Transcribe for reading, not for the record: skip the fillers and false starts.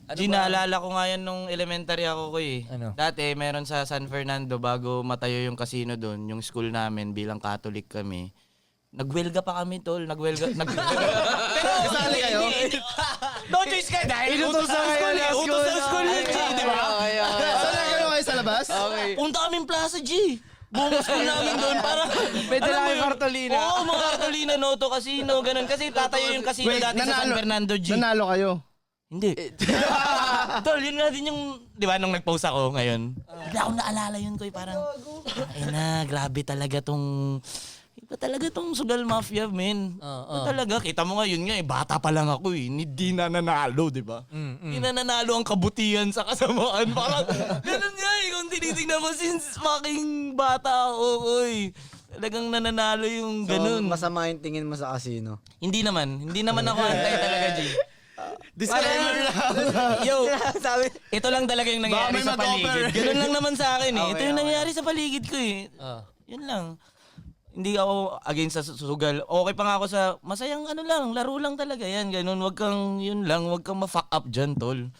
G, naalala ko nga yan nung elementary ako ko eh. Ano? Dati, meron sa San Fernando, bago matayo yung casino doon, yung school namin, bilang Catholic kami. Nagwelga pa kami, tol. Nagwelga. Kasali kayo? No choice ka dahil utos ng school eh. Utos ng school yun, G, di ba? Saan na kayo sa labas? Okay. Punta kaming plaza, G. Buong school namin doon. Parang, Pwede alam lang mo yung yun? kartolina. Oo, mga kartolina, Noto, casino, ganun. Kasi tatayo yung casino dati sa San Fernando, G. Nanalo kayo? Hindi. Tol, yun nga din yung, di ba, nung nag-post ako ngayon. Bigla akong naalala yun ko, parang, ay na, grabe talaga tong, iba talaga tong Sugal Mafia, men. Iba talaga, kita mo nga yun nga, bata pa lang ako eh, hindi na nanalo, di ba? Hindi na nanalo ang kabutihan sa kasamaan. Parang, ganun nga eh, kung tinitignan mo since fucking bata ako, oy. Talagang nananalo yung ganun. Masama yung tingin mo sa casino. Hindi naman ako antay talaga, G. Disclaimer lang. Yo, Sabi, ito lang talaga yung Baka nangyari may sa paligid. mag-offer. Ganun lang naman sa akin eh. Ito Okay, yung okay. nangyari sa paligid ko eh. Yun lang. Hindi ako against sa sugal. Okay pa nga ako sa masayang ano lang, laro lang talaga yan. Ganun, wag kang, yun lang, wag kang ma-fuck up dyan, tol.